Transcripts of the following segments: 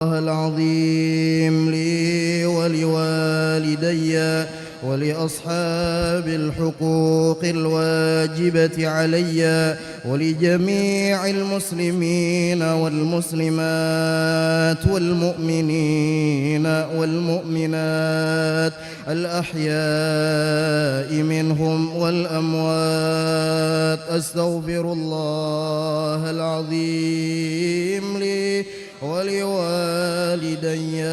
العظيم لي ولوالدي ولأصحاب الحقوق الواجبة علي ولجميع المسلمين والمسلمات والمؤمنين والمؤمنات الأحياء منهم والأموات. أستغفر الله العظيم لي ولوالدي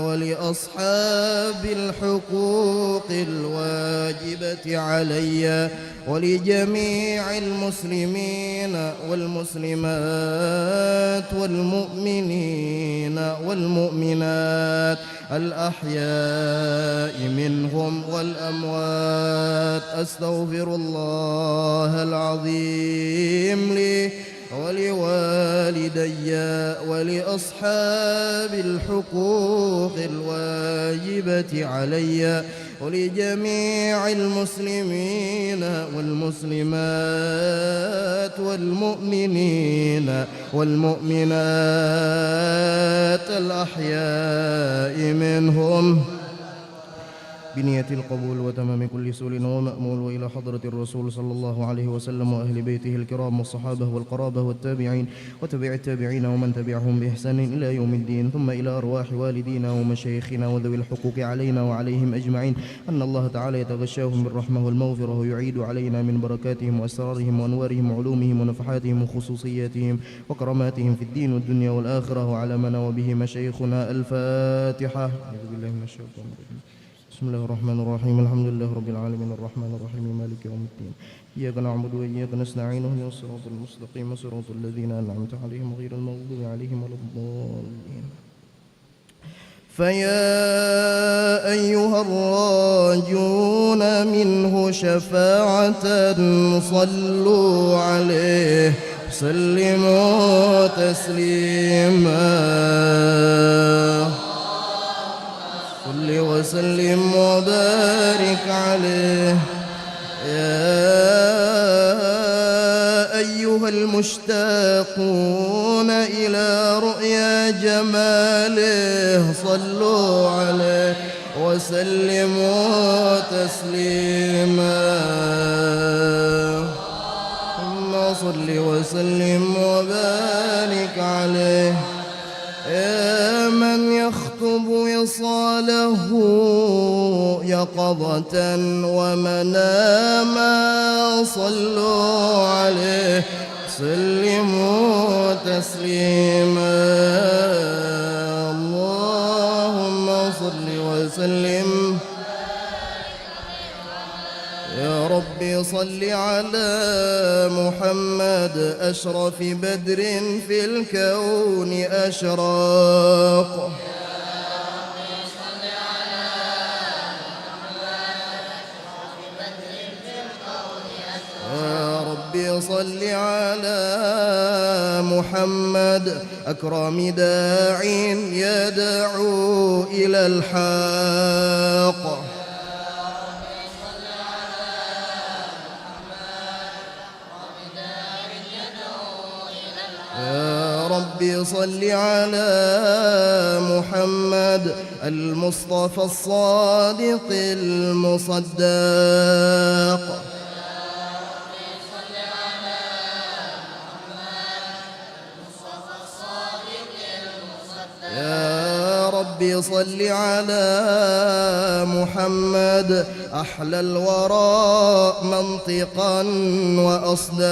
ولأصحاب الحقوق الواجبة علي ولجميع المسلمين والمسلمات والمؤمنين والمؤمنات الأحياء منهم والأموات. أستغفر الله العظيم لي ولوالدي ولأصحاب الحقوق الواجبة علي ولجميع المسلمين والمسلمات والمؤمنين والمؤمنات الأحياء منهم بنية القبول وتمام كل سؤل ومأمول، وإلى حضرة الرسول صلى الله عليه وسلم وأهل بيته الكرام والصحابة والقرابة والتابعين وتبع التابعين ومن تبعهم بإحسان إلى يوم الدين، ثم إلى أرواح والدينا ومشايخنا وذوي الحقوق علينا وعليهم أجمعين، أن الله تعالى يتغشاهم بالرحمة والمغفرة ويعيد علينا من بركاتهم وأسرارهم وأنوارهم وعلومهم ونفحاتهم وخصوصياتهم وكراماتهم في الدين والدنيا والآخرة، وعلى من وبه مشايخنا. الفاتحة. أعوذ بالله من الشيطان الرجيم. بسم الله الرحمن الرحيم. الحمد لله رب العالمين الرحمن الرحيم مالك يوم الدين، إياك نعبد وإياك نستعين اهدنا الصراط المستقيم صراط الذين أنعمت عليهم غير المغضوب عليهم ولا الضالين. فيا أيها الراجون منه شفاعة صلوا عليه سلموا تسليما صل وسلم وبارك عليه. يا أيها المشتاقون إلى رؤيا جماله صلوا عليه وسلموا تسليما. ثم صل وسلم وبارك عليه. يا من يخطب وصاله يقظة ومناما صلوا عليه سلموا تسليما. اللهم صل وسلم. يا ربي صل على محمد أشرف بدر في الكون أشراق. يا ربي صل على محمد أكرم داع يدعو إلى الحق. يا ربي صل على محمد المصطفى الصادق المصدق. يا ربي صل على محمد أحلى الورى منطقا وأصداق.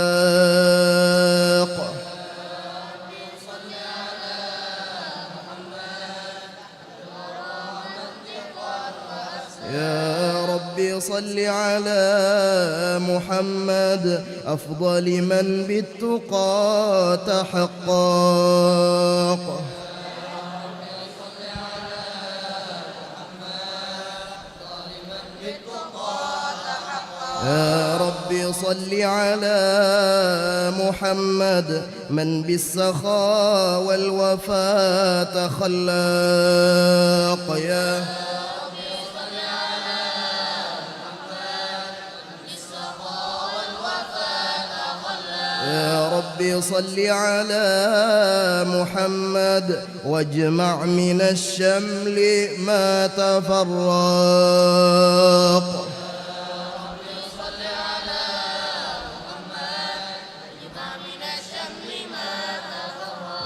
يا ربي صل على محمد أفضل من بالتقى تحقق. يا ربي صل على محمد من بالسخاء والوفاء تخلق. يا رب صل على محمد واجمع من الشمل ما تفرق.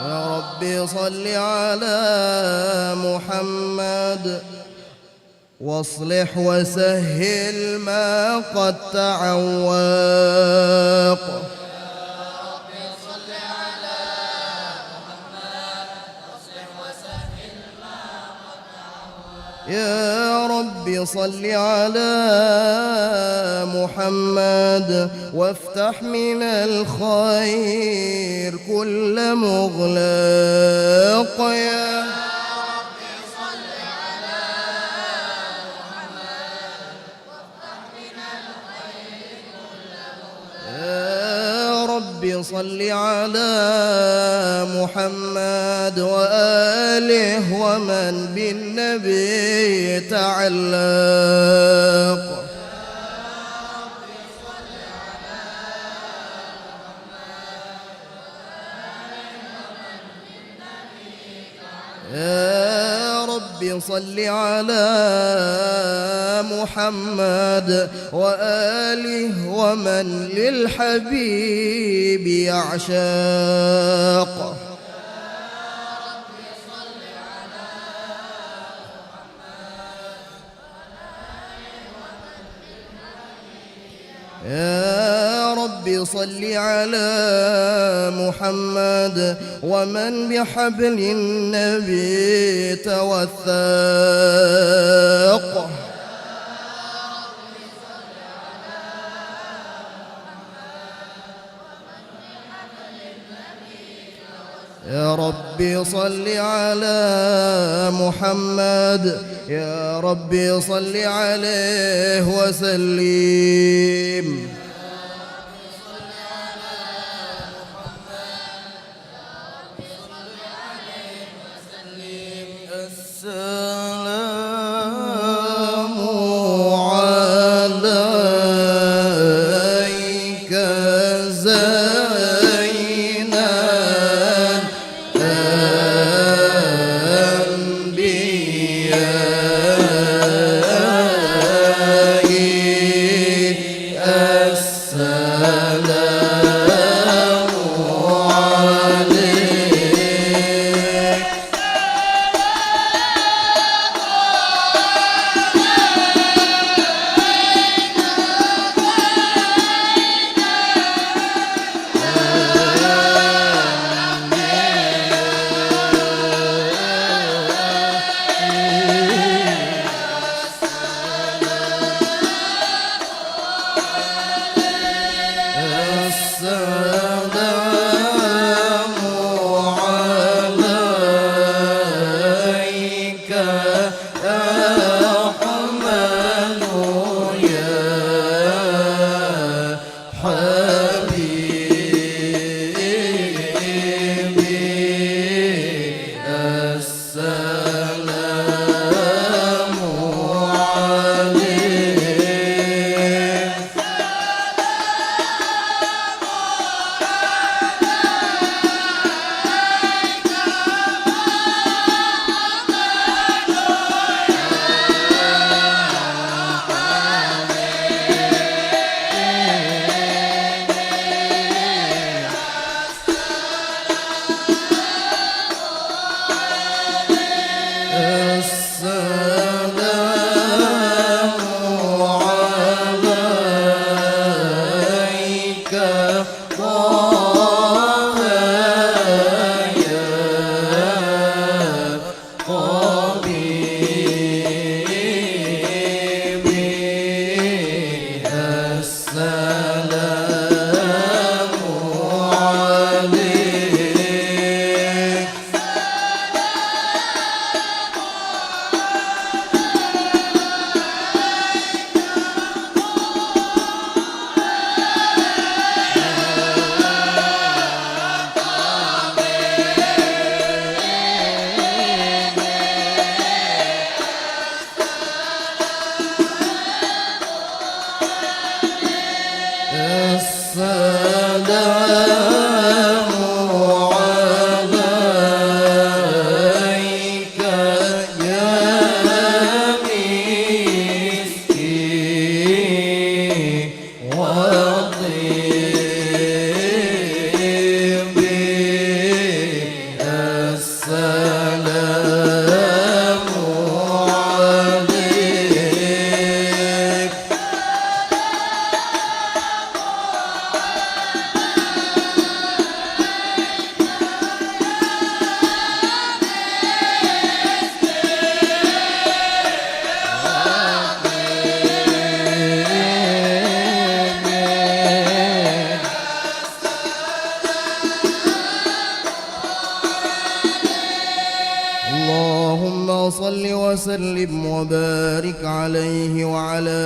يا رب صل على محمد واصلح وسهل ما قد تعوق. يا رب صل على محمد وافتح من الخير كل مغلق. يا رب صل على محمد وافتح من الخير كل مغلق. يا رب صل على محمد وآله ومن بالنبي تعلق. يا رب صل على محمد وآله ومن للحبيب يعشاق. يا رب صل على محمد ومن بحبل النبي توثق. يا رب صل على محمد يا رب صل عليه وسلم. السلام عليك زين اللهم صل وسلم وبارك عليه وعلى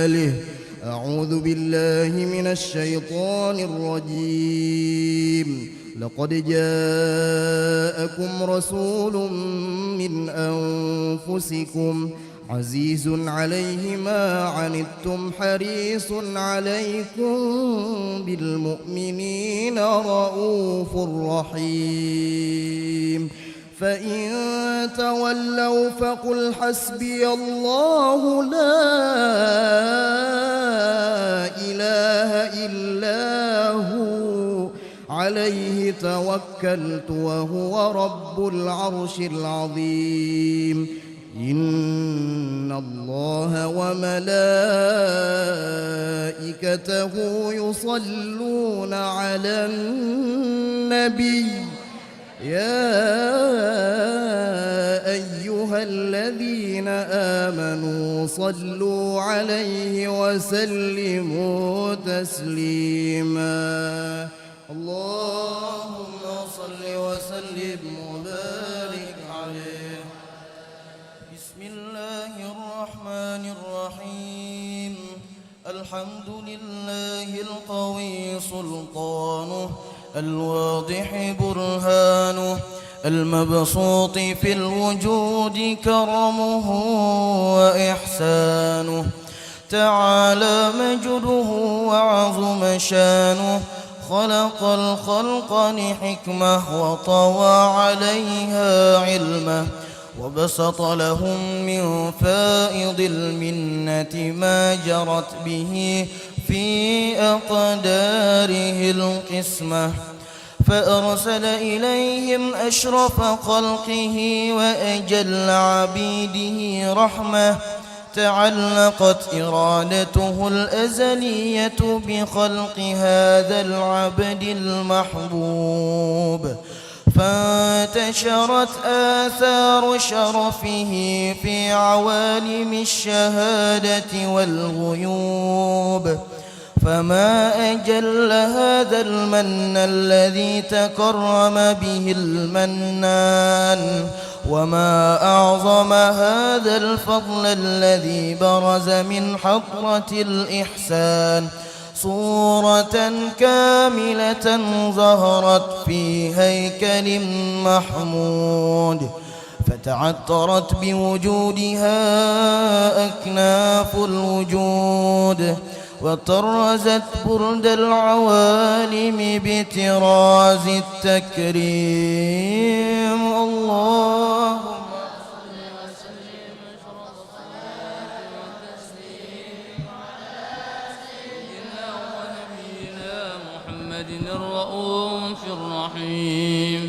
آله. أعوذ بالله من الشيطان الرجيم. لقد جاءكم رسول من أنفسكم عزيز عليه ما عنتم حريص عليكم بالمؤمنين رؤوف رحيم. فإن تولوا فقل حسبي الله لا إله إلا هو عليه توكلت وهو رب العرش العظيم. إن الله وملائكته يصلون على النبي يا أيها الذين آمنوا صلوا عليه وسلموا تسليما. اللهم صل وسلم وبارك عليه. بسم الله الرحمن الرحيم. الحمد لله القوي سلطانه الواضح برهانه المبسوط في الوجود كرمه وإحسانه. تعالى مجده وعظم شانه. خلق الخلق لحكمة وطوى عليها علمه. وبسط لهم من فائض المنة ما جرت به في أقداره القسمة. فأرسل إليهم أشرف خلقه وأجل عبيده رحمة. تعلقت إرادته الأزلية بخلق هذا العبد المحبوب. فانتشرت آثار شرفه في عوالم الشهادة والغيوب. فما أجل هذا المن الذي تكرم به المنان. وما أعظم هذا الفضل الذي برز من حضرة الإحسان. صورة كاملة ظهرت في هيكل محمود. فتعطرت بوجودها أكناف الوجود. وطرزت برد العوالم بطراز التكريم. اللهم صل وسلم أشرف الصلاة والتسليم على سيدنا ونبينا محمد الرؤوف الرحيم.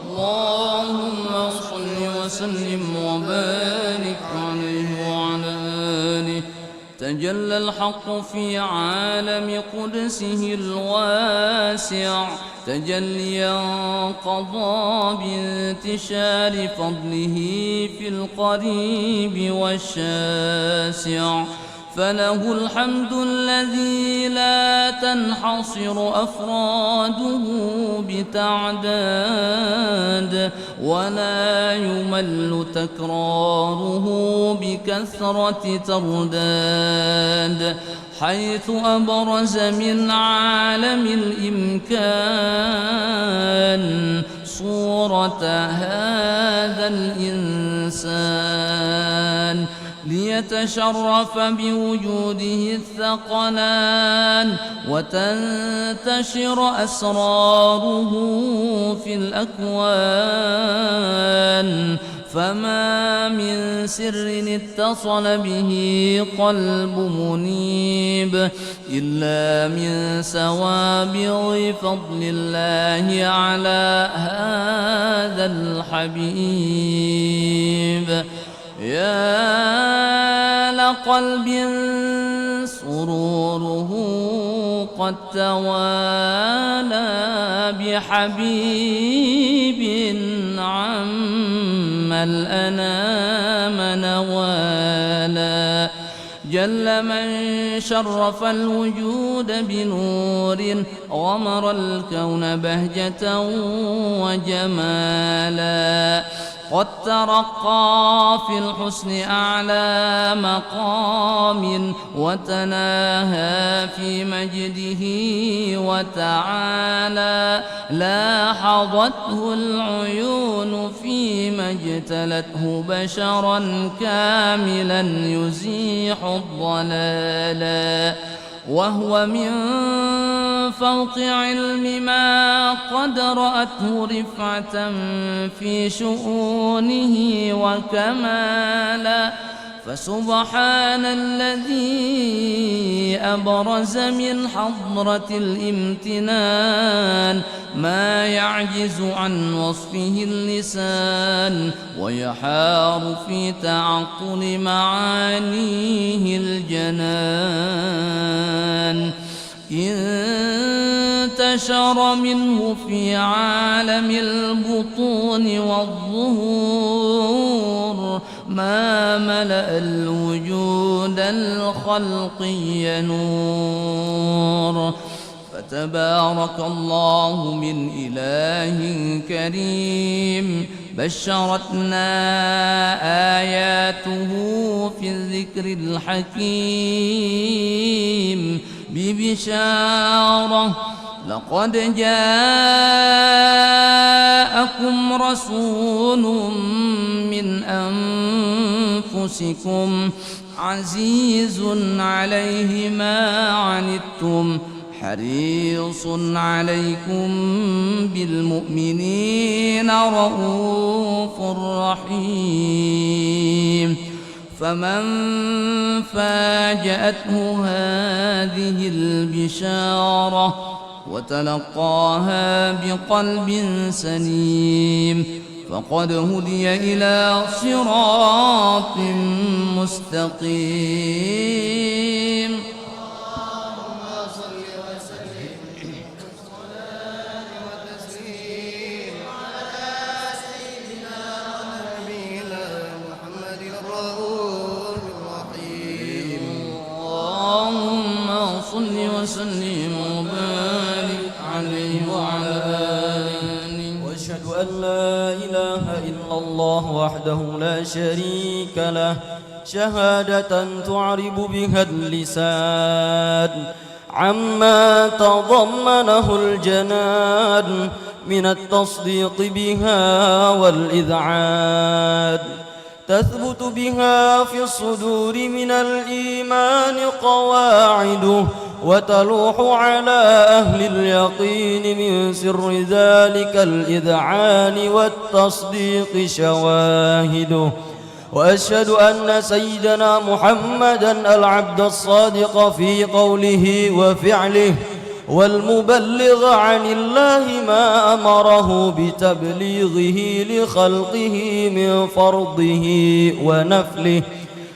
اللهم صل وسلم وبارك عليه وعلى آله. تجلى الحق في عالم قدسه الواسع تجليا قضى بانتشار فضله في القريب والشاسع. فله الحمد الذي لا تنحصر أفراده بتعداد ولا يمل تكراره بكثرة ترداد. حيث أبرز من عالم الإمكان صورة هذا الإنسان ليتشرف بوجوده الثقلان وتنتشر أسراره في الأكوان. فما من سر اتصل به قلب منيب إلا من سوابغ فضل الله على هذا الحبيب. يا لقلب سروره قد توالى بحبيب عم الأنام نوالا. جل من شرف الوجود بنور غمر الكون بهجة وجمالا. قد ترقى في الحسن أعلى مقام وتناهى في مجده وتعالى. لاحظته العيون فيما اجتلته بشرا كاملا يزيح الضلالا. وهو من فوق علم ما قد رأته رفعة في شؤونه وكمالا. فسبحان الذي أبرز من حضرة الامتنان ما يعجز عن وصفه اللسان ويحار في تعقل معانيه الجنان. انتشر منه في عالم البطون والظهور ما ملأ الوجود الخلقي نور. فتبارك الله من إله كريم بشرتنا آياته في الذكر الحكيم ببشارة. لقد جاءكم رسول من أنفسكم عزيز عليه ما عنتم حريص عليكم بالمؤمنين رؤوف رحيم. فمن فاجأته هذه البشارة وتلقاها بقلب سليم فقد هدي إلى صراط مستقيم. وسلم وبارك عليه وعلى آله. واشهد أن لا إله إلا الله وحده لا شريك له شهادة تعرب بها اللسان عما تضمنه الجنان من التصديق بها والإذعان. تثبت بها في الصدور من الإيمان قواعده وتلوح على أهل اليقين من سر ذلك الإذعان والتصديق شواهده. وأشهد أن سيدنا محمدًا العبد الصادق في قوله وفعله والمبلغ عن الله ما أمره بتبليغه لخلقه من فرضه ونفله.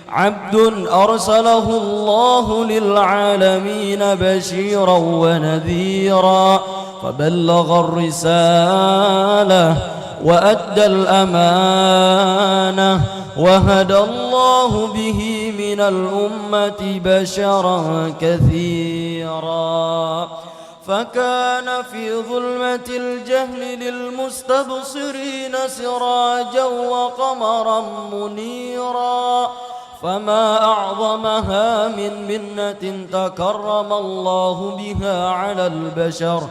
عبد أرسله الله للعالمين بشيرا ونذيرا فبلغ الرسالة وأدى الأمانة وهدى الله به من الأمة بشرا كثيرا. فكان في ظلمة الجهل للمستبصرين سراجا وقمرا منيرا. فما أعظمها من منة تكرم الله بها على البشر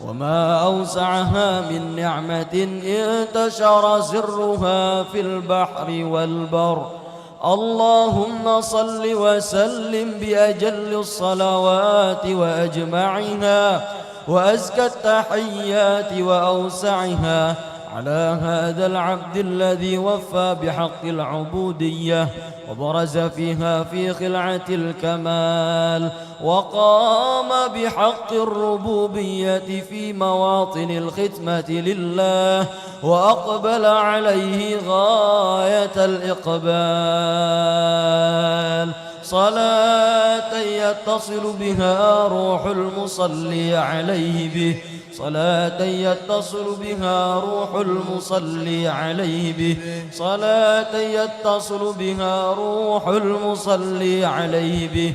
وما أوسعها من نعمة انتشر سرها في البحر والبر. اللهم صل وسلم بأجل الصلوات وأجمعها وأزكى التحيات وأوسعها على هذا العبد الذي وفى بحق العبودية وبرز فيها في خلعة الكمال وقام بحق الربوبية في مواطن الختمة لله وأقبل عليه غاية الإقبال صلاة يتصل بها روح المصلي عليه به صلاة يتصل بها روح المصلي عليه به صلاة يتصل بها روح المصلي عليه به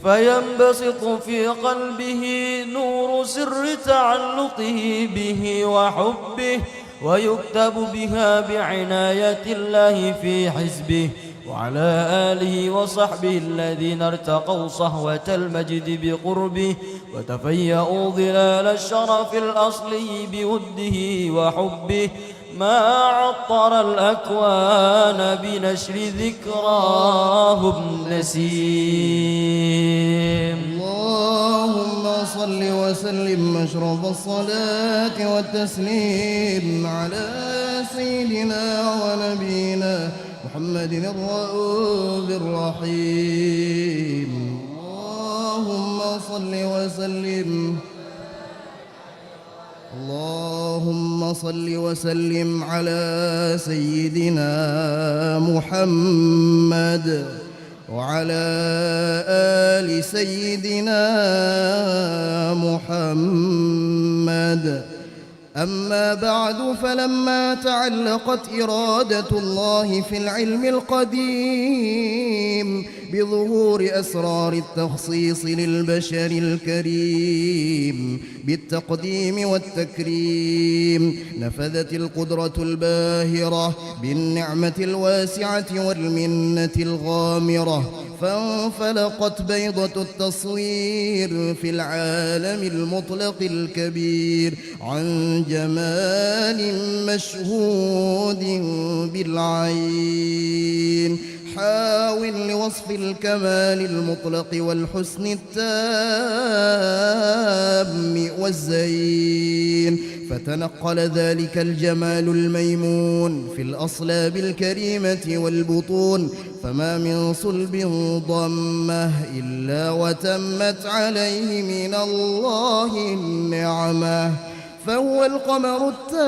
فينبسط في قلبه نور سر تعلقه به وحبه ويكتب بها بعناية الله في حزبه وعلى آله وصحبه الذين ارتقوا صهوة المجد بقربه وتفيأوا ظلال الشرف الأصلي بوده وحبه ما عطر الأكوان بنشر ذكراهم نسيم. اللهم صل وسلم أشرف الصلاة والتسليم على سيدنا ونبينا محمد الرؤوف الرحيم. اللهم صل وسلم على سيدنا محمد وعلى آل سيدنا محمد. أما بعد، فلما تعلقت إرادة الله في العلم القديم بظهور أسرار التخصيص للبشر الكريم بالتقديم والتكريم، نفذت القدرة الباهرة بالنعمة الواسعة والمنة الغامرة، فانفلقت بيضة التصوير في العالم المطلق الكبير عن جمال مشهود بالعين، حاول لوصف الكمال المطلق والحسن التام والزين، فتنقل ذلك الجمال الميمون في الأصلاب الكريمة والبطون، فما من صلب ضمه إلا وتمت عليه من الله النعمة، فهو القمر التام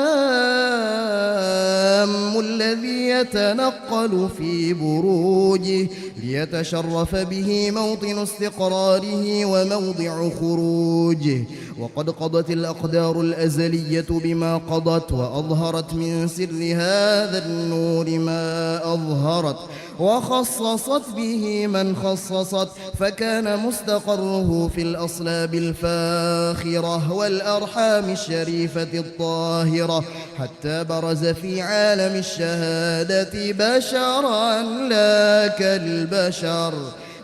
الذي يتنقل في بروجه ليتشرف به موطن استقراره وموضع خروجه. وقد قضت الأقدار الأزلية بما قضت، وأظهرت من سر هذا النور ما أظهرت، وخصصت به من خصصت، فكان مستقره في الأصلاب الفاخرة والأرحام الشريفة الطاهرة، حتى برز في عالم الشهادة بشرا لا كالبشر،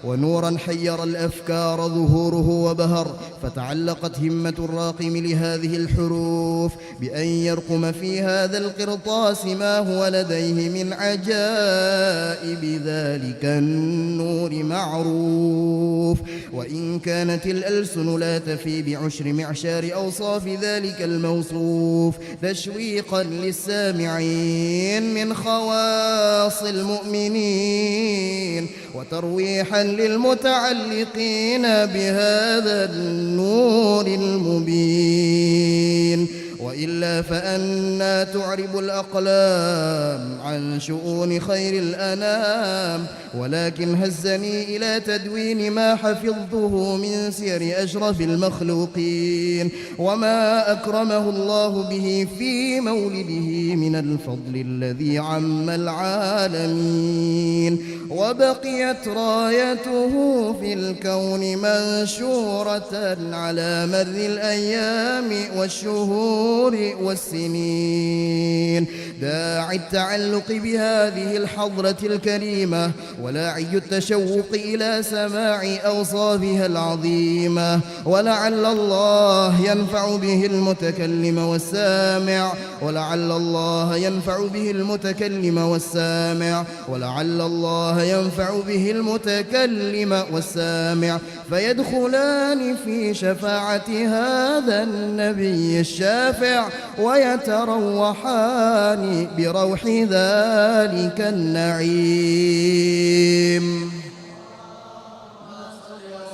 ونورا حير الأفكار ظهوره وبهر، فتعلقت همة الراقم لهذه الحروف بأن يرقم في هذا القرطاس ما هو لديه من عجائب ذلك النور معروف، وإن كانت الألسن لا تفي بعشر معشار أوصاف ذلك الموصوف، تشويقا للسامعين من خواص المؤمنين، وترويحا للمتعلقين بهذا النور المبين. وإلا فأنا تعرب الأقلام عن شؤون خير الأنام، ولكن هزني إلى تدوين ما حفظته من سير أشرف المخلوقين، وما أكرمه الله به في مولده من الفضل الذي عم العالمين، وبقيت رايته في الكون منشورة على مر الأيام والشهور والسنين. داعي التعلق بهذه الحضرة الكريمة، ولاعي التشوق إلى سماع أوصافها العظيمة، ولعل الله ينفع به المتكلم والسامع، ولعل الله ينفع به المتكلم والسامع، ولعل الله ينفع به المتكلم والسامع، فيدخلان في شفاعة هذا النبي الشافع يرتفع ويتروحان بروح ذلك النعيم.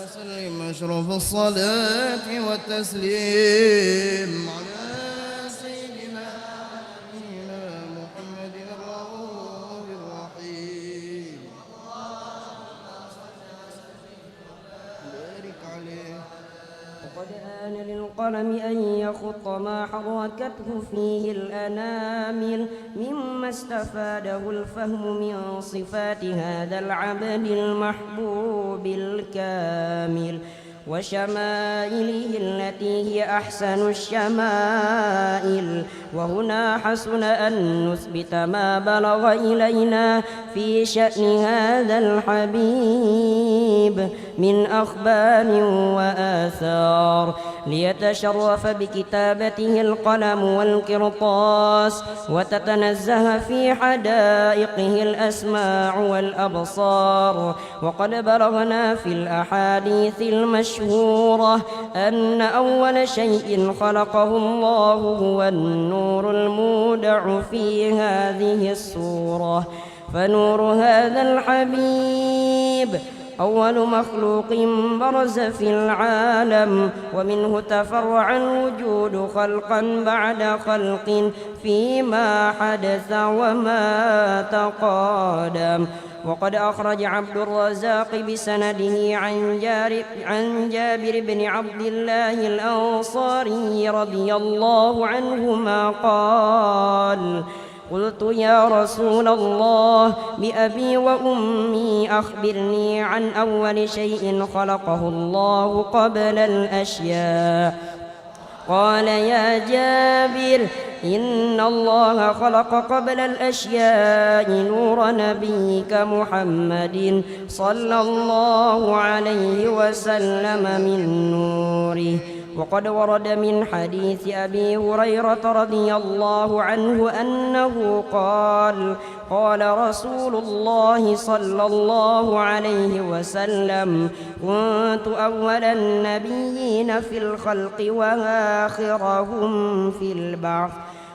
وسلم أشرف الصلاة والتسليم على سيدنا محمد الرؤوف الرحيم. بارك عليه. وقد آن للقلم أن يخط ما حركته فيه الأنامل مما استفاده الفهم من صفات هذا العبد المحبوب الكامل وشمائله التي هي أحسن الشمائل. وهنا حسن أن نثبت ما بلغ إلينا في شأن هذا الحبيب من أخبار وآثار ليتشرف بكتابته القلم والقرطاس وتتنزه في حدائقه الأسماع والأبصار. وقد بلغنا في الأحاديث المشهورة أن أول شيء خلقه الله هو النور المودع في هذه السورة. فنور هذا الحبيب أول مخلوق برز في العالم ومنه تفرع الوجود خلقا بعد خلق فيما حدث وما تقادم. وقد أخرج عبد الرزاق بسنده عن جابر بن عبد الله الأنصاري رضي الله عنهما قال: قلت يا رسول الله بأبي وأمي أخبرني عن أول شيء خلقه الله قبل الأشياء. قال: يا جابر إن الله خلق قبل الأشياء نور نبيك محمد صلى الله عليه وسلم من نوره. وقد ورد من حديث أبي هريرة رضي الله عنه أنه قال: قال رسول الله صلى الله عليه وسلم: كنت أول النبيين في الخلق وآخرهم في البعث.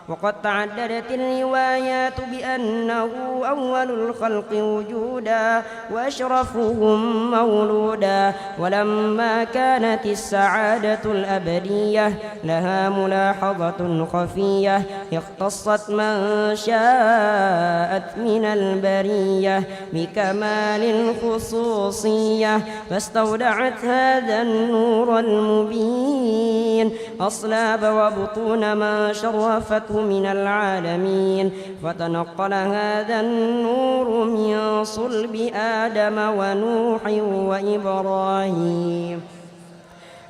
وقد تعددت الروايات بأنه أول الخلق وجودا وأشرفهم مولودا. ولما كانت السعادة الأبدية لها ملاحظة خفية اختصت من شاءت من البرية بكمال الخصوصية فاستودعت هذا النور المبين أصلاب وبطون ما شرفته من العالمين. فتنقل هذا النور من صلب آدم ونوح وإبراهيم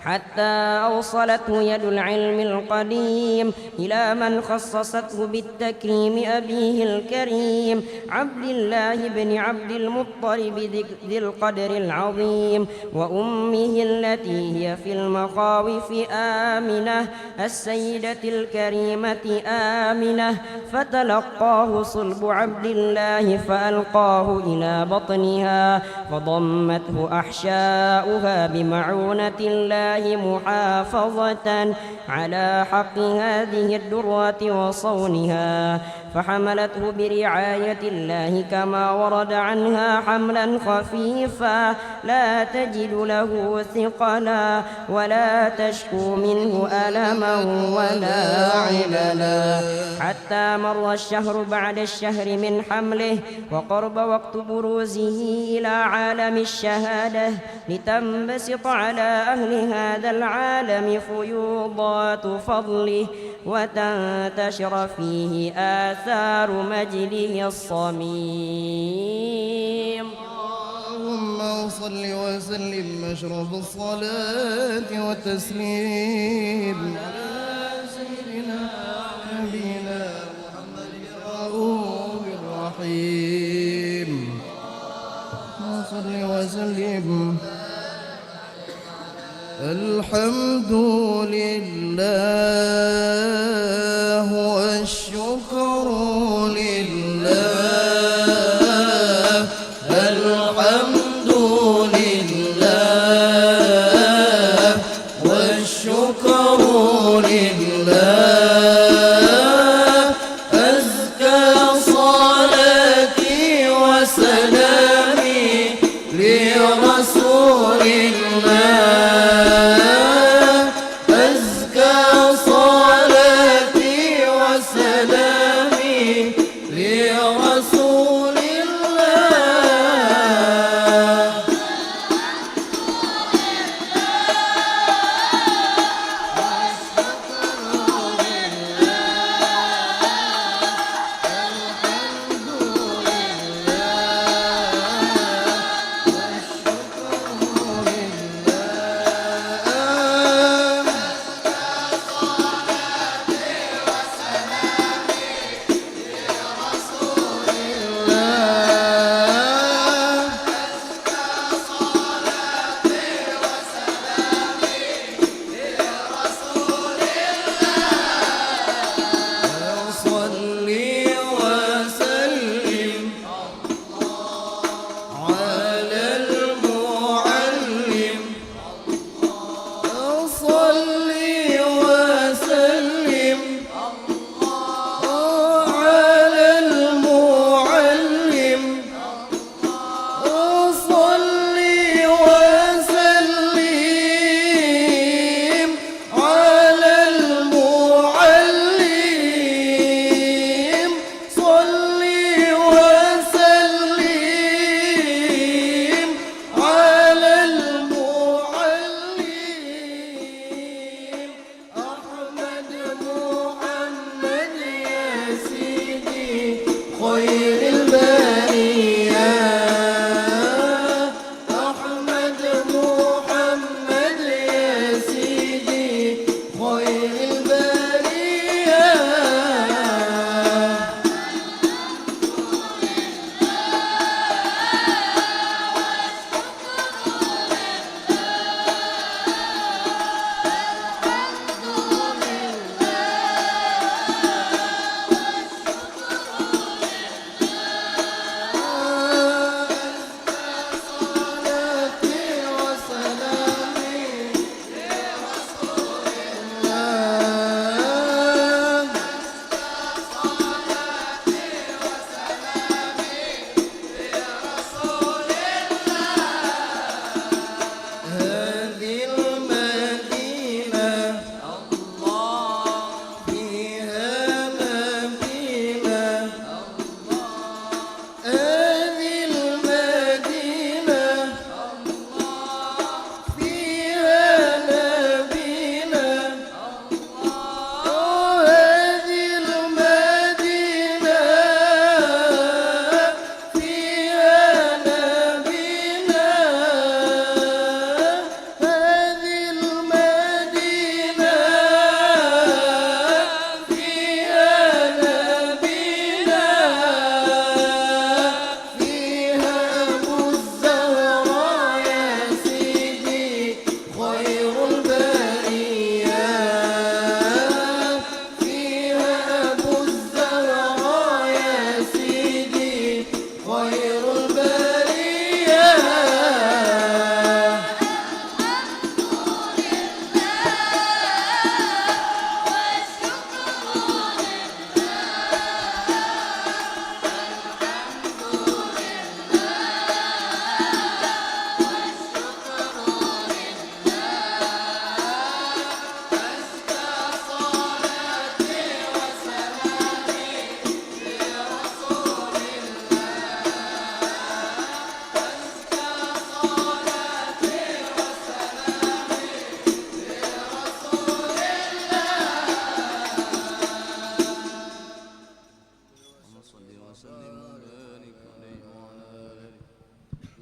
حتى أوصلته يد العلم القديم إلى من خصصته بالتكريم أبيه الكريم عبد الله بن عبد المطلب ذي القدر العظيم، وأمه التي هي في المخاوف آمنة السيدة الكريمة آمنة. فتلقاه صلب عبد الله فألقاه إلى بطنها فضمته أحشاؤها بمعونة الله محافظة على حق هذه الدرة وصونها، فحملته برعاية الله كما ورد عنها حملا خفيفا لا تجد له ثقلا ولا تشكو منه ألما ولا عللا، حتى مر الشهر بعد الشهر من حمله وقرب وقت بروزه إلى عالم الشهادة لتنبسط على أهل هذا العالم فيوضات فضله وتنتشر فيه آثار مجده الصميم. اللهم صل وسلم أشرف الصلاة والتسليم على سيدنا نبينا محمد الرؤوف الرحيم. صل وسلم. الحمد لله والشكر لله، الحمد لله والشكر لله.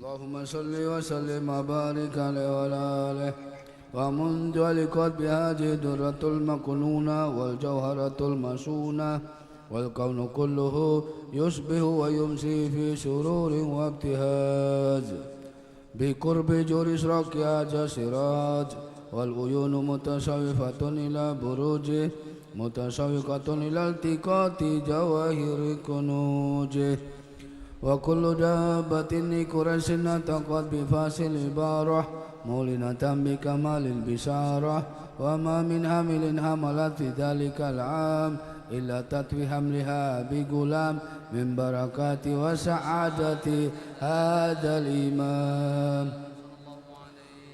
اللهم صل وسلم وبارك عليه وعلى آله ومنذ ولقت بهذه الدرة المكنونة والجوهرة المسونة والكون كله يصبح ويمسي في سرور وابتهاج بقرب جور إشراق هذا سراج والعيون متشوفة إلى بروجه متشوقة إلى التقاط جواهر كنوجه وكل دابة قريش نطقت بفاصل العبارة مولنة بكمال البشارة وما من حامل حملت في ذلك العام إلا تطوي حملها بغلام من بركات وسعادة هذا الإمام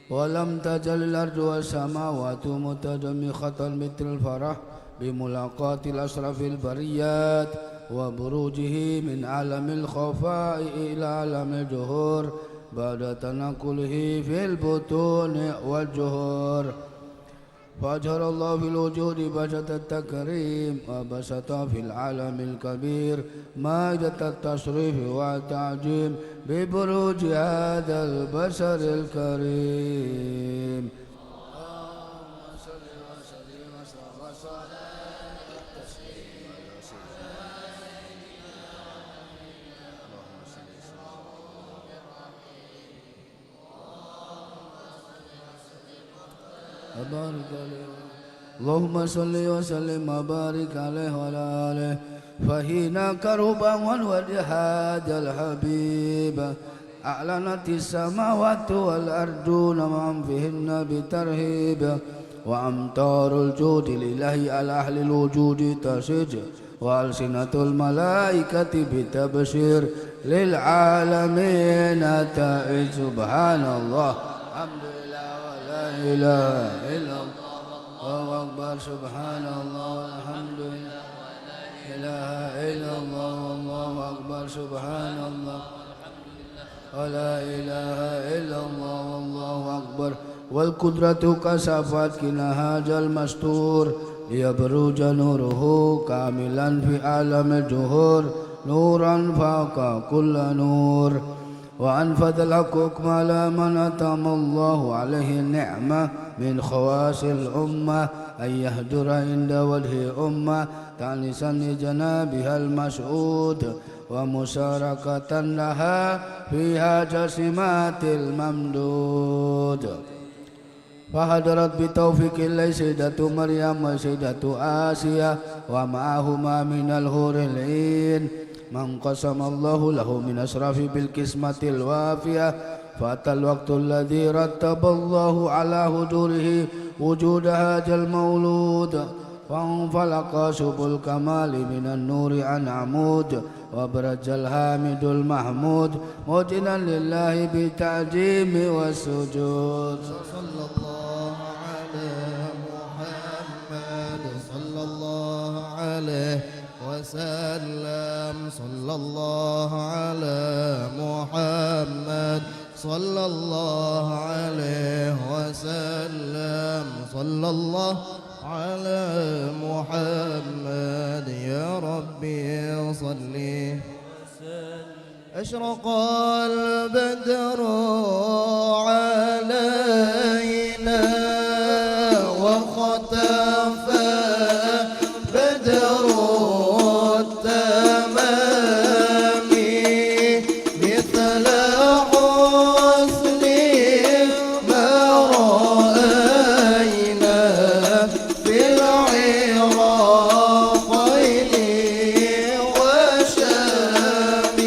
ولم تزل الأرض والسماوات متجمخة مثل الفرح بملاقاة الأشرف البريات وبروجه من عالم الخفاء إلى عالم الجهور بعد تنقله في البطون والجهور فأجهر الله في الوجود بهجة التكريم وبسط في العالم الكبير مائدة التشريف والتعجيم ببروج هذا البشر الكريم. اللهم صل وسلم وبارك عليه وعلى آله فهنا كربا والودحاد الحبيب أعلنت السماوات والأرضون معا فيهن بترهيب وأمطار الجود لله على أهل الوجود تشج وألسنة الملائكة بتبشير للعالمين تائج سبحان الله الحمد لله ولا إله إلا الله الله أكبر سبحان الله الحمد لله ولا إله إلا الله والله أكبر سبحان الله ولا إله إلا الله والله أكبر والقدرة كشفت كنهاج المستور ليبرج نوره كاملا في عالم الجهور نورا فوق كل نور وأنفذ الحقوق على من أتم الله عليه النعمة من خواص الأمة أن يهجر عند وجه أمة تانسا لجنابها المسعود ومشاركة لها فيها جسمات الممدود فحضرت بتوفيق الله سيدة مريم وسيدة آسيا ومعهما من الحور العين من قسم الله له من أشرف بالقسمة الوافية فأتى الوقت الذي رتب الله على حضوره وجود هذا المولود فانفلق شب الكمال من النور عن عمود وبرج الحامد المحمود مدنا لله بالتعظيم والسجود صلى الله على محمد صلى الله عليه وسلم صلى الله على محمد صلى الله عليه وسلم صلى الله على محمد يا ربي صلي أشرق البدر علينا وختف بدر التمام مثل حسن ما رأينا في العراقين وشام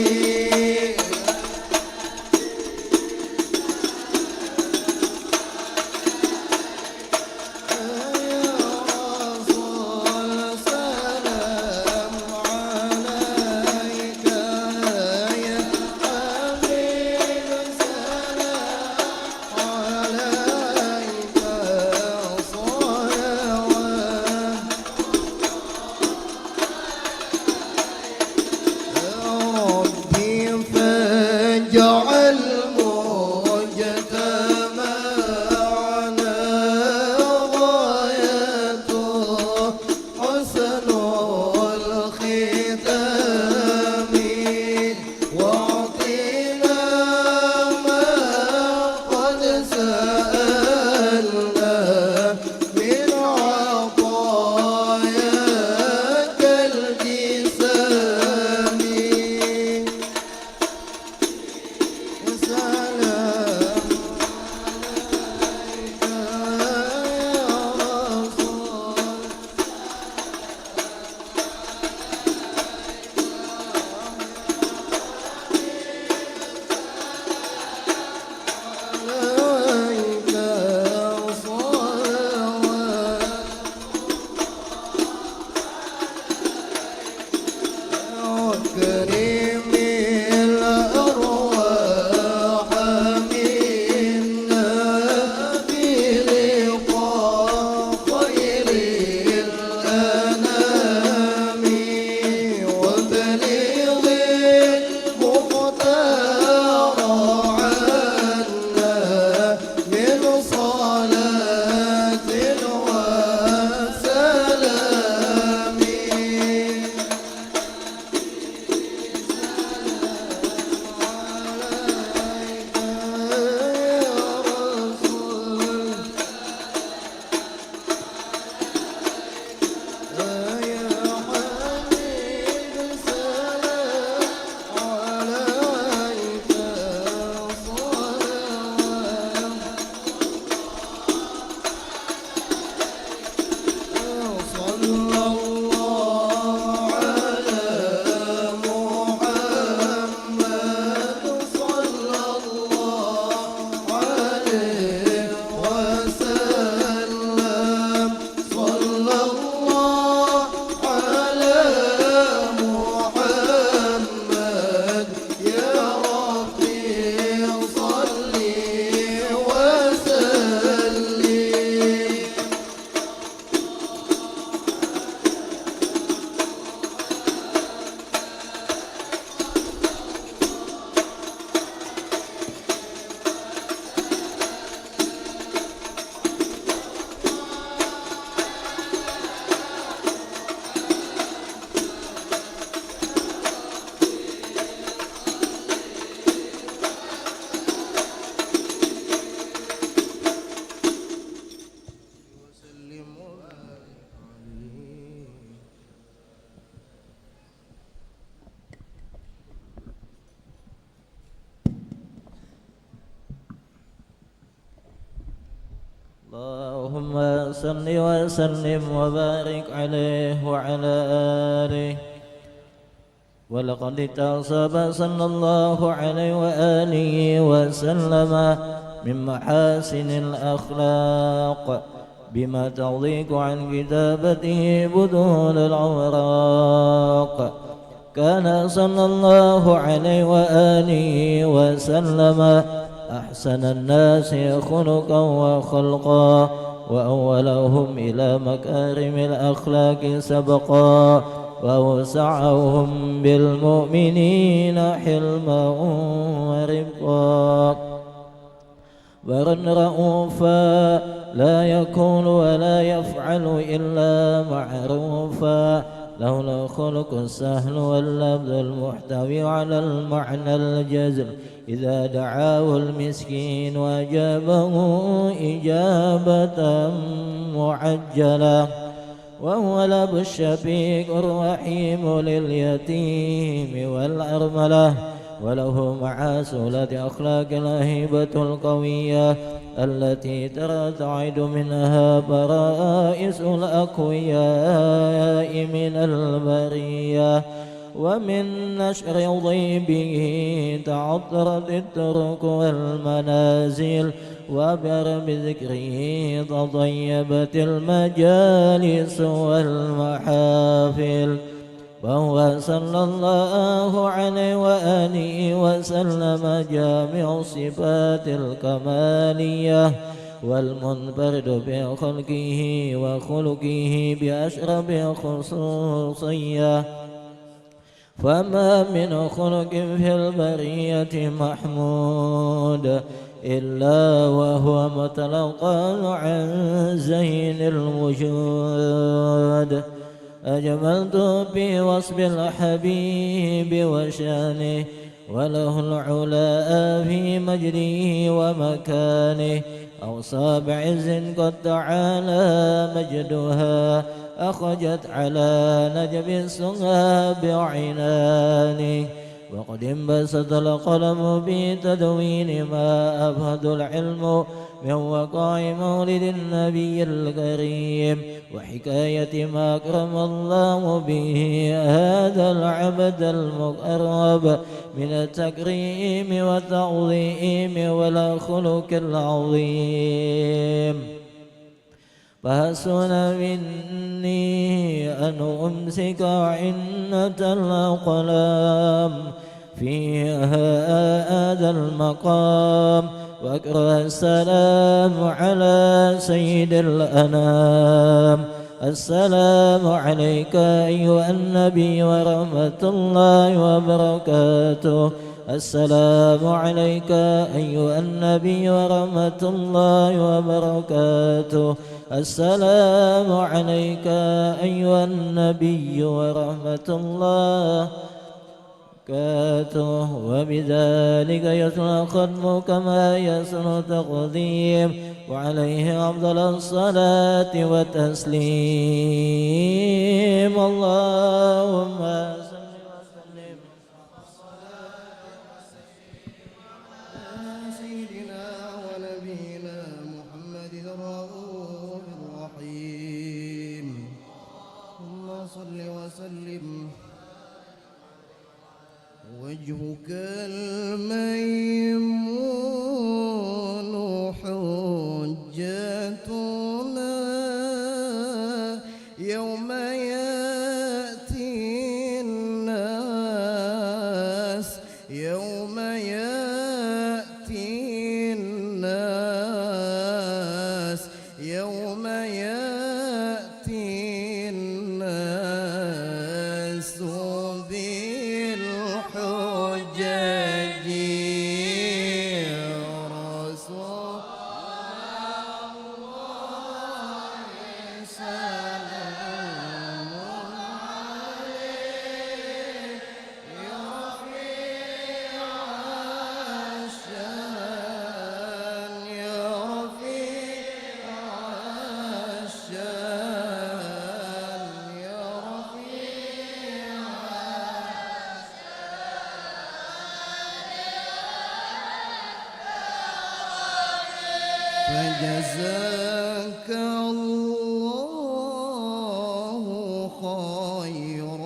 صل وسلم وبارك عليه وعلى آله. ولقد اتصب صلى الله عليه وآله وسلم من محاسن الأخلاق بما تضيق عن كتابته بدون الأوراق. كان صلى الله عليه وآله وسلم أحسن الناس خلقا وخلقا وأولهم إلى مكارم الأخلاق سبقا وأوسعهم بالمؤمنين حلما ورفقا. برا رؤوفا لا يكون ولا يفعل إلا معروفا. له الخلق السهل واللفظ المحتوي على المعنى الجزل. إذا دعاه المسكين وأجابه إجابة معجلة. وهو الأب الشفيق الرحيم لليتيم والأرملة. وله مع سهولة أخلاق الهيبة القوية التي ترتعد منها برائس الأقوياء من البرية. ومن نشر ضيبه تعطرت الطرق والمنازل. وبرب ذكره تطيبت المجالس والمحافل. وهو صلى الله عليه وآله وسلم جامع الصفات الكمالية والمنفرد بخلقه وخلقه بأشرف خصوصية. فما من خلق في البرية محمود إلا وهو متلقى عن زين الوجود. أجملت في وصف الحبيب وشانه وله العلا في مجده ومكانه. أوصى بعز قد تعالى مجدها أخرجت على نجب السها بعنانه. وقد انبسط القلم بتدوين ما أفهد العلم من وقع مولد النبي الكريم وحكاية ما أكرم الله به هذا العبد المقرب من التكريم والتعظيم والخلق العظيم. فحسن مني أن أمسك عنة الأقلام في هذا المقام وأكره السلام على سيد الأنام. السلام عليك أيها النبي ورحمة الله وبركاته. السلام عليك أيها النبي ورحمة الله وبركاته. السلام عليك أيها النبي ورحمة الله وبركاته. وبذلك يسر ختم كما يسر تقديم وعليه أفضل الصلاة والتسليم. اللهم صل وسلم على سيدنا ونبينا محمد الرؤوف الرحيم. اللهم صل وسلم. وجهك الميمون حجتنا يوم يأتي الناس يوم يأتي الناس يوم يأتي الناس بالحجج رسول الله سلام عليه يا رفيع فجزاك الله خير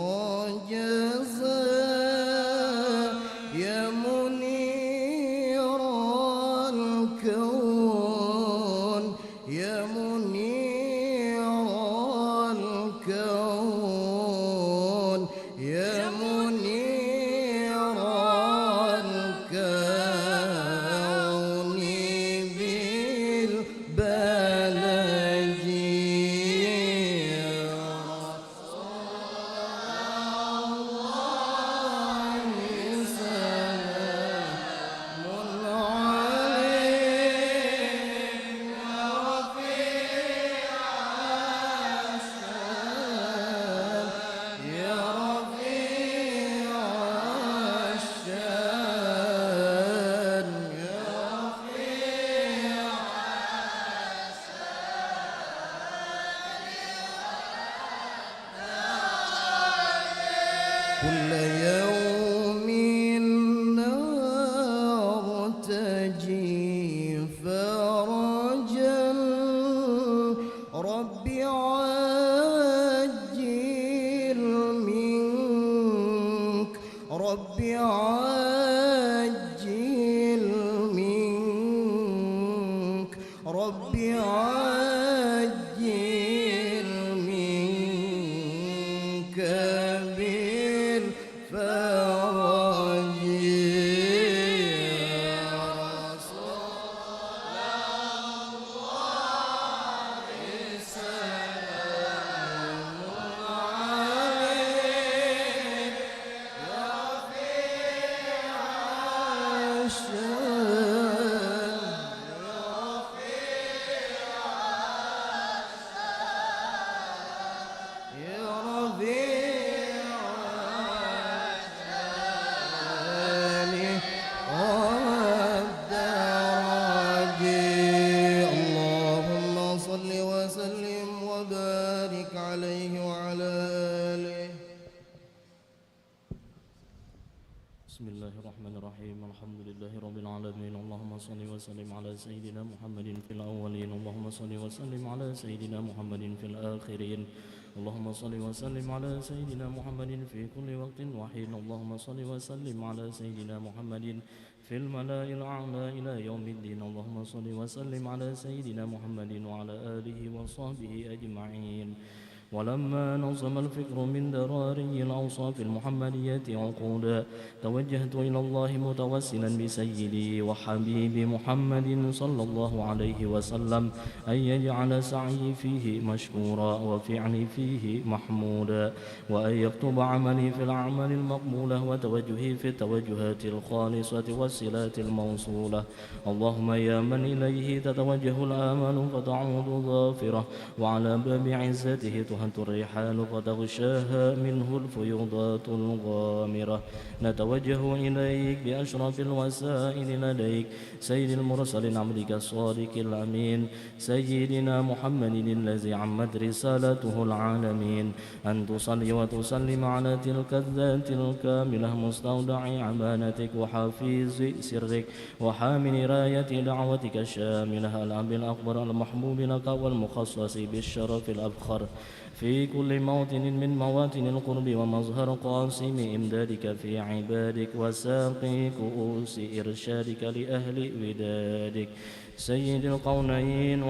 جزاء يا منير الكون يا منير الكون يا منير الكون بالبلد يا رسول الله سلام عليك يا رفيع الشان يا رفيع الشان يا رفيع كل يوم نرتجي فرجا رب عجل منك رب عجل منك رب عجل منك بالفرج يا رسول الله سلام عليك يا رفيع الشان يا رفيع يا ربيع الشان والدرج اللهم صل وسلم وبارك عليه وعلى آله. بسم الله الرحمن الرحيم الحمد لله رب العالمين اللهم صل وسلم على سيدنا محمد في الأولين اللهم صل وسلم على سيدنا محمد في الآخرين اللهم صل وسلم على سيدنا محمد في كل وقت وحين اللهم صل وسلم على سيدنا محمد في الملأ الأعلى إلى يوم الدين اللهم صل وسلم على سيدنا محمد وعلى آله وصحبه أجمعين. ولما نظم الفكر من دراري الأوصاف المحمدية عقودا توجهت إلى الله متوسلا بسيدي وحبيبي محمد صلى الله عليه وسلم أن يجعل سعي فيه مشكورا وفعلي فيه محمودا وأن يكتب عملي في الأعمال المقبولة وتوجهي في التوجهات الخالصة والصلات الموصولة. اللهم يا من إليه تتوجه الآمال فتعود ظافرة وعلى باب عزته تهد الريحان فتغشاها منه الفيوضات الغامرة. نتوجه إليك بأشرف الوسائل لديك سيد المرسلين عبدك الصادق الأمين سيدنا محمد الذي عمت رسالته العالمين أن تصلي وتسلم على تلك الذات الكاملة مستودع أمانتك وحافظ سرك وحامل راية دعوتك الشاملة الأب الأكبر المحبوب لك والمخصص بالشرف الأبخر في كل موطن من مواطن القرب ومظهر قاسم إمدادك في عبادك وساقي كؤوس إرشادك لأهل ودادك سيد القونين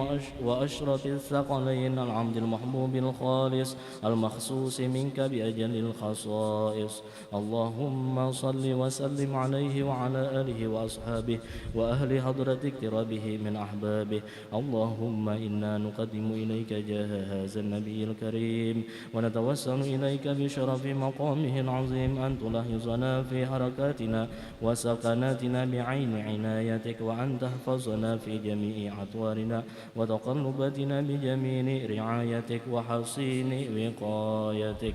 وأشرف الثقلين العبد المحبوب الخالص المخصوص منك بأجل الخصائص. اللهم صل وسلم عليه وعلى آله وأصحابه وأهل حضرة اقترابه من أحبابه. اللهم إنا نقدم إليك جاه هذا النبي الكريم ونتوسل إليك بشرف مقامه العظيم أن تلاحظنا في حركاتنا وسكناتنا بعين عنايتك وأن تحفظنا في جميع أطوارنا وتقلباتنا بجميل رعايتك وحصين وقايتك.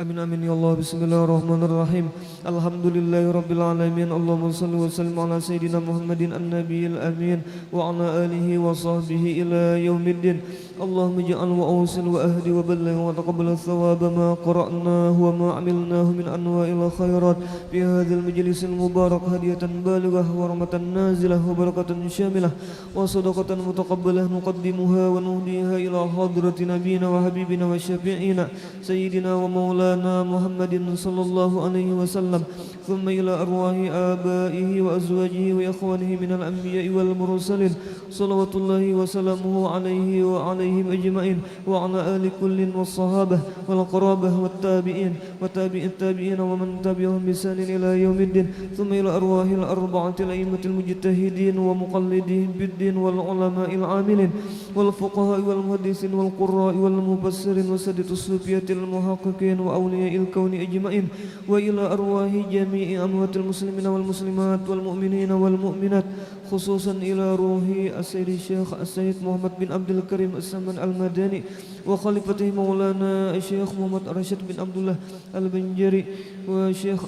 Amin amin ya Allah. Bismillahirrahmanirrahim. Alhamdulillahirabbil alamin. Allahumma shalli wa sallim ala sayidina Muhammadin an-nabiyil amin wa ala alihi wa sahbihi ila yaumiddin. Allahumma ij'al wa awsil wa ahdi wa balligh wa taqabbal thawaba ma qara'nahu wa ma 'amilnahu min anwa'il khairat fi hadzal majlisil mubarak hadiyatan balighah wa rahmatan nazilah wa barakatan syamilah wa sadaqatan mutaqabbalah nuqaddimuha wa nuhdiha ila hadrati nabiyina wa habibina wa syafi'ina sayyidina wa maulana Muhammadin sallallahu alaihi wasallam thumma ila arwahi abaihi wa azwajihi wa ikhwanihi minal anbiya'i wal mursalin salawatullahi wa salamuhu alaihi wa alaihim ajma'in wa ala ali kullin was sahabah wal qarabah wat tabi'in wa tabi'it tabi'in wa man tabi'ahum bi ihsanin ila yaumiddin thumma ila arwahil arba'atil a'immatil mujtahidin wa muqallidin bid-din wal ulama'il 'amilin wal fuqaha wal muhaddisin wal qurra'i wal mufassirin wa sadatus sufiyatil muhaqqiqin wa awliya'il kauni ajma'in wa ila arwahi jami'i amwatil muslimina wal muslimat wal mu'minina wal mu'minat khususan ila ruhi as-sayyid Syekh as-sayyid Muhammad bin Abdul Karim as-Saman al-Madani wa khalifatihi maulana Syekh Muhammad Rashid bin Abdullah al-Banjari wa Syekh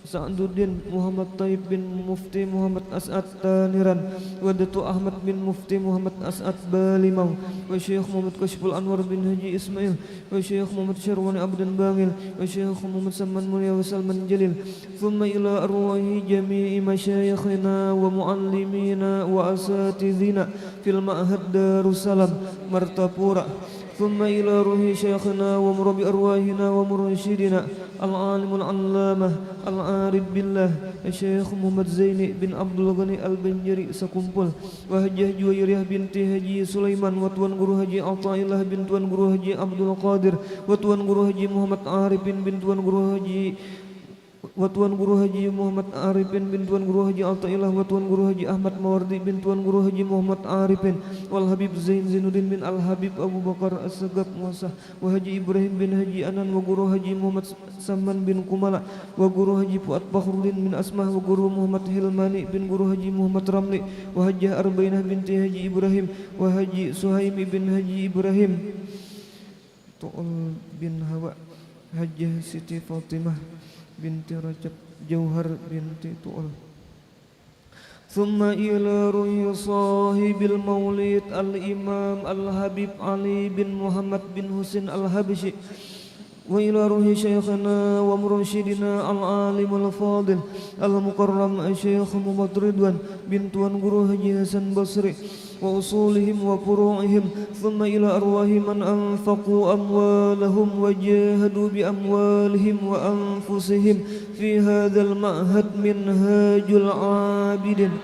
Sa'duddin Muhammad Taib bin Mufti Muhammad As'ad Taniran wa Datu Ahmad bin Mufti Muhammad As'ad Balimau wa Syekh Muhammad Kashful Anwar bin Haji Ismail wa Syekh Muhammad Syarwani Abdan Bangil wa Syekh Muhammad Saman Mulia wa Salman Jalil thumma ila arwahi jami'i masyayikhina wa muallimina wa asatidhina fil ma'had Darussalam Martapura ثم إلى روح شيخنا ومربي أرواحنا ومرشدنا العالم العلامة العارف بالله الشيخ محمد زيني بن عبد الغني البنجري سكمبل وهجه جويرية بنت هجي سليمان وتوان guru haji Athaillah bin tuan guru haji Abdul Qadir وتوان guru haji Muhammad Arifin bin tuan guru haji Watuan Guru Haji Muhammad Arifin bin Tuan Guru Haji Athaillah Watuan Guru Haji Ahmad Mawardi bin Tuan Guru Haji Muhammad Arifin Wal Habib Zain Zainuddin bin Al Habib Abu Bakar As-Sagab Muasah Wa Haji Ibrahim bin Haji Anan Wa Guru Haji Muhammad Saman bin Kumala Wa Guru Haji Fuad Bakhrudin bin Asmah Wa Guru Muhammad Hilmani bin Guru Haji Muhammad Ramli Wa Hajjah Arbainah binti Haji Ibrahim Wa Haji Suhaimi bin Haji Ibrahim Tu'ul bin Hawa Hajjah Siti Fatimah binti Rajab Jauhar binti Tu'al Thumma ila ruhi sahibil maulid al-imam al-habib Ali bin Muhammad bin Husin al-Habshi wa ila ruhi syekhana wa mursyidina al-alim al-fadil al-mukarram Syekh Muhammad Ridwan bin Tuan Guru Haji Hasan Basri wa usulihim wa furu'ihim thumma ila arwahi man anfaqu amwalahum wa jahadu bi amwalihim wa anfusihim fi hadzal ma'had minhajul 'abidin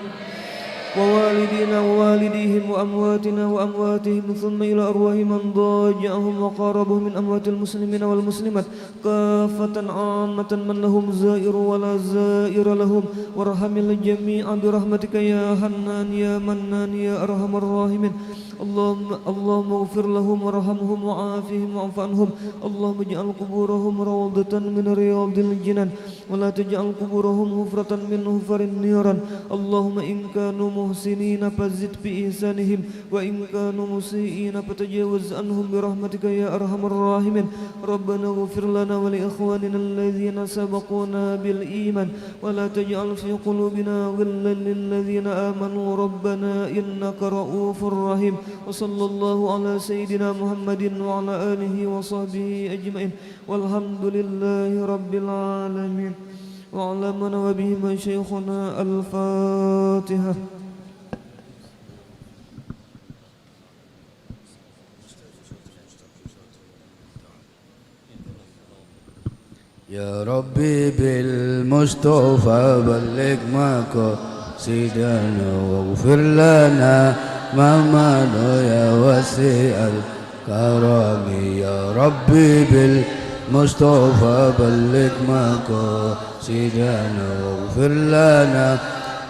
wa walidina wa walidihim wa amwatina wa amwatihim thumma ila arwahi man daja'ahum wa qarabahum min amwatil muslimina wal muslimat kafatan 'ammatan man lahum za'iru wa la za'ira lahum warhamil jami'a bi rahmatika ya Hannan ya Mannan ya arhamar rahimin Allahumma ighfir lahum warhamhum wa'afihim wa'fu anhum Allahumma ij'al quburahum rawdatan min riyadil jinan wa la taj'al quburahum hufratan min hufarin niran Allahumma in kanu muhsinina fazid bi ihsanihim wa in kanu musii'ina fatajawaz anhum bi rahmatika ya arhamar rahimin Rabbana ighfir lana wa li ikhwanina alladhina sabaquna bil iman wa la taj'al fi qulubina ghillan lil ladzina amanu rabbana innaka ra'ufur rahim wa sallallahu ala sayyidina Muhammadin wa ala alihi wa sahbihi ajma'in walhamdulillahi rabbil alamin wa ala man wa bihi ma shaykhuna al-Fatihah. يا ربي بالمصطفى بلغ مقاصدنا واغفر لنا ما مضى يا واسع الكرم يا ربي بالمصطفى بلغ مقاصدنا واغفر لنا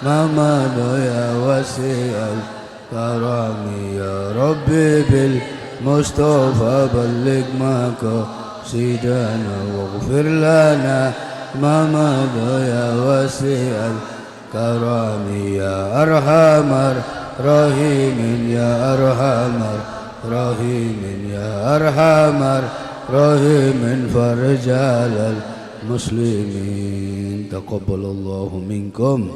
ما مضى يا واسع الكرم يا ربي بالمصطفى بلغ مقاصدنا واغفر لنا ما مضى يا واسع الكرم يا أرحم الراحمين يا أرحم الراحمين يا أرحم رحيم فرج على المسلمين تقبل الله منكم